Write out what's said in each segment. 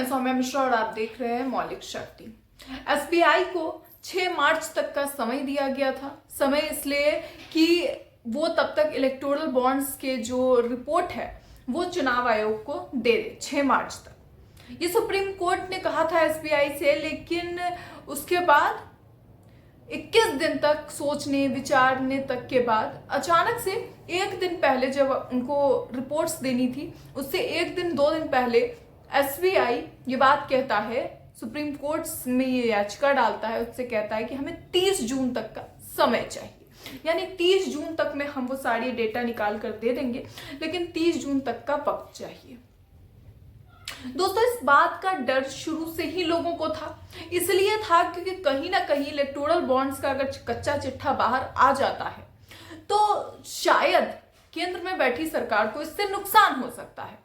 मैं सौम्या मिश्रा और आप देख रहे हैं मौलिक शक्ति। एसबीआई को 6 मार्च तक का समय दिया गया था। समय इसलिए कि वो तब तक इलेक्टोरल बॉन्ड्स के जो रिपोर्ट है वो चुनाव आयोग को दे दे 6 मार्च तक। ये सुप्रीम कोर्ट ने कहा था एसबीआई से, लेकिन उसके बाद 21 दिन तक सोचने विचारने तक के बाद अचानक से एक दिन पहले, जब उनको रिपोर्ट्स देनी थी उससे एक दिन 2 दिन पहले एसबीआई ये बात कहता है, सुप्रीम कोर्ट में ये याचिका डालता है, उससे कहता है कि हमें 30 जून तक का समय चाहिए। यानी 30 जून तक में हम वो सारी डेटा निकाल कर दे देंगे, लेकिन 30 जून तक का वक्त चाहिए। दोस्तों, इस बात का डर शुरू से ही लोगों को था। इसलिए था क्योंकि कहीं ना कहीं इलेक्टोरल बॉन्ड्स का अगर कच्चा चिट्ठा बाहर आ जाता है तो शायद केंद्र में बैठी सरकार को इससे नुकसान हो सकता है,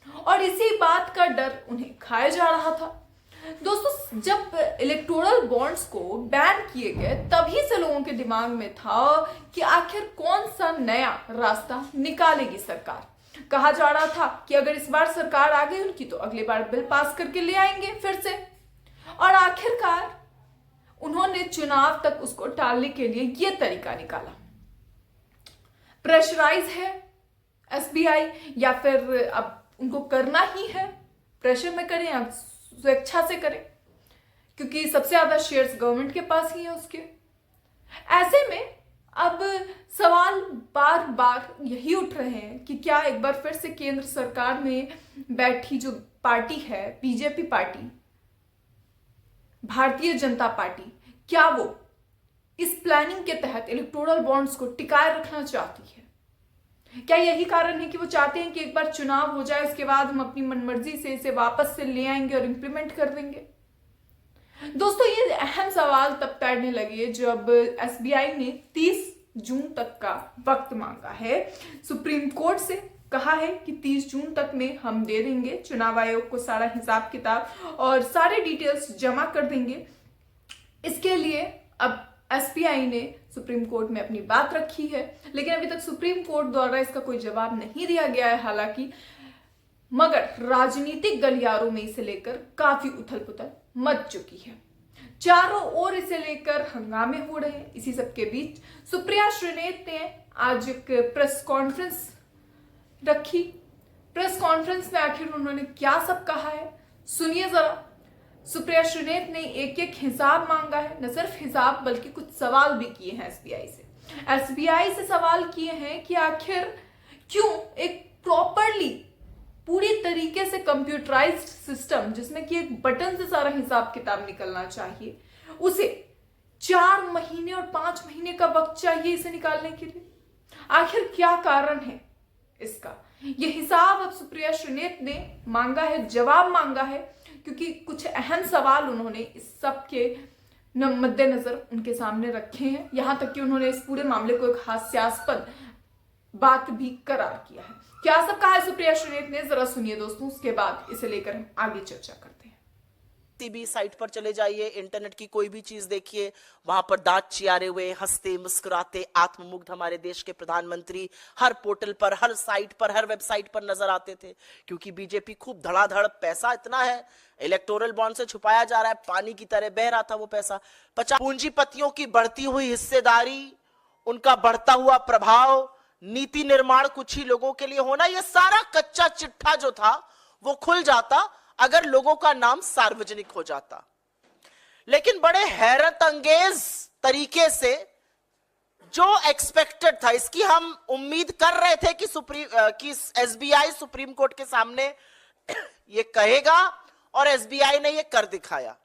और इसी बात का डर उन्हें खाया जा रहा था। दोस्तों, जब इलेक्टोरल बॉन्ड्स को बैन किए गए तभी से लोगों के दिमाग में था कि आखिर कौन सा नया रास्ता निकालेगी सरकार। कहा जा रहा था कि अगर इस बार सरकार आ गई उनकी तो अगली बार बिल पास करके ले आएंगे फिर से, और आखिरकार उन्होंने चुनाव तक उसको टालने के लिए यह तरीका निकाला। प्रेशराइज है एसबीआई, या फिर अब उनको करना ही है, प्रेशर में करें या स्वेच्छा से करें, क्योंकि सबसे ज्यादा शेयर्स गवर्नमेंट के पास ही है उसके। ऐसे में अब सवाल बार बार यही उठ रहे हैं कि क्या एक बार फिर से केंद्र सरकार में बैठी जो पार्टी है, BJP party, Bharatiya Janata party, क्या वो इस प्लानिंग के तहत इलेक्टोरल बॉन्ड्स को टिकाए रखना चाहती है? क्या यही कारण है कि वो चाहते हैं कि एक बार चुनाव हो जाए, उसके बाद हम अपनी मनमर्जी से इसे वापस से ले आएंगे और इंप्लीमेंट कर देंगे? दोस्तों, ये अहम सवाल तब तैरने लगे जब एसबीआई ने 30 जून तक का वक्त मांगा है। सुप्रीम कोर्ट से कहा है कि 30 जून तक में हम दे देंगे चुनाव आयोग को सारा हिसाब किताब और सारे डिटेल्स जमा कर देंगे। इसके लिए अब एसबीआई ने सुप्रीम कोर्ट में अपनी बात रखी है, लेकिन अभी तक सुप्रीम कोर्ट द्वारा इसका कोई जवाब नहीं दिया गया है हालांकि, मगर राजनीतिक गलियारों में इसे लेकर काफी उथल पुथल मच चुकी है। चारों ओर इसे लेकर हंगामे हो रहे हैं। इसी सब के बीच सुप्रिया श्रीनेत ने आज एक प्रेस कॉन्फ्रेंस रखी। प्रेस कॉन्फ्रेंस में आखिर उन्होंने क्या सब कहा है, सुनिए जरा। सुप्रिया श्रीनेत ने एक एक हिसाब मांगा है, न सिर्फ हिसाब बल्कि कुछ सवाल भी किए हैं एसबीआई से। एसबीआई से सवाल किए हैं कि आखिर क्यों एक प्रॉपरली पूरी तरीके से कंप्यूटराइज्ड सिस्टम, जिसमें कि एक बटन से सारा हिसाब किताब निकलना चाहिए, उसे 4 महीने और 5 महीने का वक्त चाहिए इसे निकालने के लिए। आखिर क्या कारण है इसका? ये हिसाब अब सुप्रिया श्रीनेत ने मांगा है, जवाब मांगा है, क्योंकि कुछ अहम सवाल उन्होंने इस सब के मद्देनजर उनके सामने रखे हैं। यहां तक कि उन्होंने इस पूरे मामले को एक हास्यास्पद बात भी करार किया है। क्या सब कहा है सुप्रिया श्रीनेत ने, जरा सुनिए दोस्तों, उसके बाद इसे लेकर हम आगे चर्चा करते हैं। भी साइट पर चले जाइए, इंटरनेट की कोई भी चीज देखिए, वहां पर दांत चियारे हुए, हंसते मुस्कुराते, आत्ममुग्ध हमारे देश के प्रधानमंत्री हर पोर्टल पर, हर साइट पर, हर वेबसाइट पर नजर आते थे। क्योंकि बीजेपी खूब धड़ाधड़, पैसा इतना है, इलेक्टोरल बॉन्ड से छुपाया जा रहा है, पानी की तरह बह रहा था वो पैसा। 50 पूंजीपतियों की बढ़ती हुई हिस्सेदारी, उनका बढ़ता हुआ प्रभाव, नीति निर्माण कुछ ही लोगों के लिए होना, यह सारा कच्चा चिट्ठा जो था वो खुल जाता अगर लोगों का नाम सार्वजनिक हो जाता। लेकिन बड़े हैरत अंगेज तरीके से जो एक्सपेक्टेड था, इसकी हम उम्मीद कर रहे थे कि एसबीआई सुप्रीम कोर्ट के सामने ये कहेगा, और एसबीआई ने ये कर दिखाया।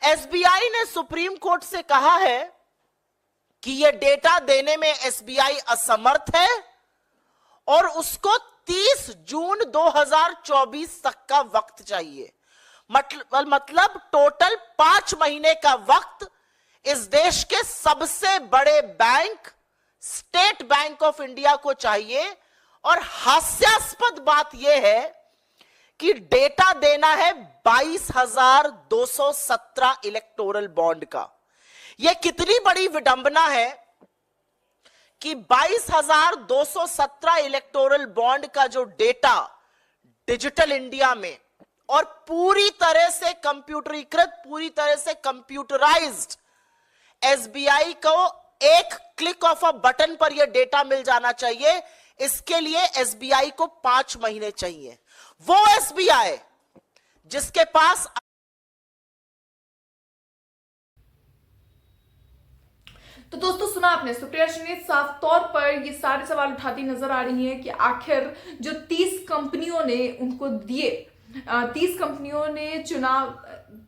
एसबीआई ने सुप्रीम कोर्ट से कहा है कि ये डेटा देने में एसबीआई असमर्थ है और उसको 30 जून 2024 तक का वक्त चाहिए। मतलब टोटल 5 महीने का वक्त इस देश के सबसे बड़े bank state bank of India को चाहिए। और हास्यास्पद बात यह है कि डेटा देना है 22,217 इलेक्टोरल बॉन्ड का। यह कितनी बड़ी विडंबना है कि 22,217 इलेक्टोरल बॉन्ड का जो डेटा डिजिटल इंडिया में और पूरी तरह से कंप्यूटरीकृत, पूरी तरह से कंप्यूटराइज्ड एसबीआई को एक क्लिक ऑफ अ बटन पर यह डेटा मिल जाना चाहिए। इसके लिए एसबीआई को 5 महीने चाहिए। वो एसबीआई जिसके पास तो दोस्तों सुना आपने, सुप्रिया श्रीनेत साफ तौर पर ये सारे सवाल उठाती नजर आ रही हैं कि आखिर जो 30 कंपनियों ने उनको दिए, 30 कंपनियों ने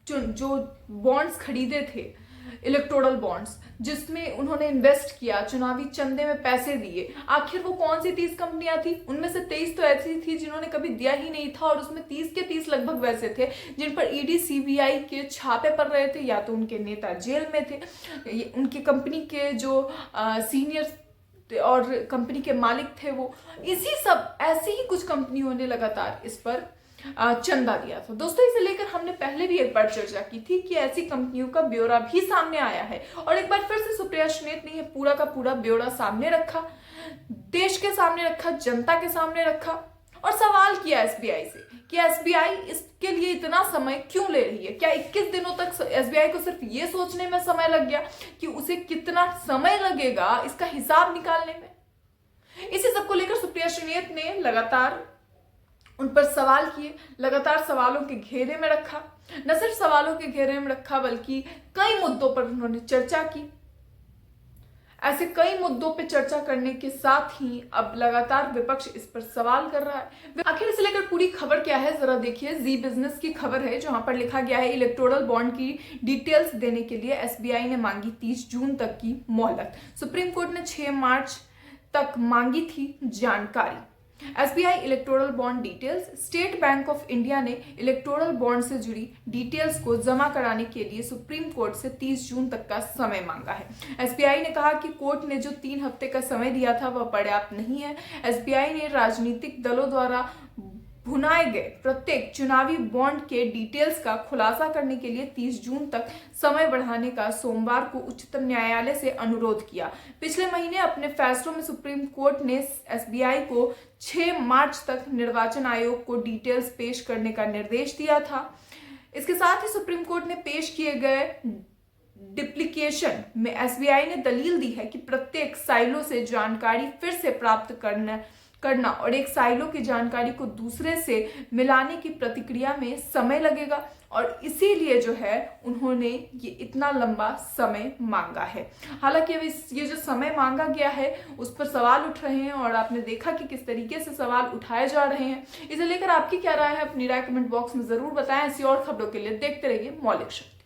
जो बॉन्ड्स खरीदे थे, इलेक्टोरल बॉन्ड्स, जिसमें उन्होंने इन्वेस्ट किया, चुनावी चंदे में पैसे दिए, आखिर वो कौन सी 30 कंपनियां थी? उनमें से 23 तो ऐसी थी जिन्होंने कभी दिया ही नहीं था, और उसमें 30 के 30 लगभग वैसे थे जिन पर ईडी सीबीआई के छापे पड़ रहे थे, या तो उनके नेता जेल में थे, उनकी कंपनी के जो सीनियर और कंपनी के मालिक थे वो, इसी सब ऐसी ही कुछ कंपनियों ने लगातार इस पर चंदा दिया था। दोस्तों इसे लेकर हमने पहले भी एक बार चर्चा की थी कि ऐसी कंपनियों का ब्यौरा भी सामने आया है, और एक बार फिर से सुप्रिया श्रीनेत ने यह पूरा का पूरा ब्यौरा सामने रखा, देश के सामने रखा, जनता के सामने रखा, और सवाल किया एसबीआई से कि एसबीआई इसके लिए इतना समय क्यों ले रही है? क्या 21 दिनों तक एसबीआई को सिर्फ ये सोचने में समय लग गया कि उसे कितना समय लगेगा इसका हिसाब निकालने में? इसी सब को लेकर सुप्रिया श्रीनेत ने लगातार उन पर सवाल किए, लगातार सवालों के घेरे में रखा, न सिर्फ सवालों के घेरे में रखा बल्कि कई मुद्दों पर उन्होंने चर्चा की। ऐसे कई मुद्दों पर चर्चा करने के साथ ही अब लगातार विपक्ष इस पर सवाल कर रहा है। आखिर इसे लेकर पूरी खबर क्या है जरा देखिए। जी बिजनेस की खबर है जहां पर लिखा गया है, इलेक्टोरल बॉन्ड की डिटेल्स देने के लिए एसबीआई ने मांगी 30 जून तक की मोहलत। सुप्रीम कोर्ट ने 6 मार्च तक मांगी थी जानकारी। SBI electoral bond details. State bank of India ने इलेक्टोरल बॉन्ड से जुड़ी डिटेल्स को जमा कराने के लिए सुप्रीम कोर्ट से 30 जून तक का समय मांगा है। एसबीआई ने कहा कि कोर्ट ने जो 3 हफ्ते का समय दिया था वह पर्याप्त नहीं है। एसबीआई ने राजनीतिक दलों द्वारा भुनाए गए प्रत्येक चुनावी बॉन्ड के डिटेल्स का खुलासा करने के लिए 30 जून तक समय बढ़ाने का सोमवार को उच्चतम न्यायालय से अनुरोध किया। पिछले महीने अपने फैसलों में सुप्रीम कोर्ट ने एसबीआई को 6 मार्च तक निर्वाचन आयोग को डिटेल्स पेश करने का निर्देश दिया था। इसके साथ ही सुप्रीम कोर्ट ने पेश किए गए डिप्लीकेशन में एसबीआई ने दलील दी है कि प्रत्येक साइलो से जानकारी फिर से प्राप्त करना और एक साइलो की जानकारी को दूसरे से मिलाने की प्रक्रिया में समय लगेगा, और इसीलिए जो है उन्होंने ये इतना लंबा समय मांगा है। हालांकि अब ये जो समय मांगा गया है उस पर सवाल उठ रहे हैं, और आपने देखा कि किस तरीके से सवाल उठाए जा रहे हैं। इसे लेकर आपकी क्या राय है? अपनी राय कमेंट बॉक्स में जरूर बताएं। ऐसी और खबरों के लिए देखते रहिए मौलिक शब्द।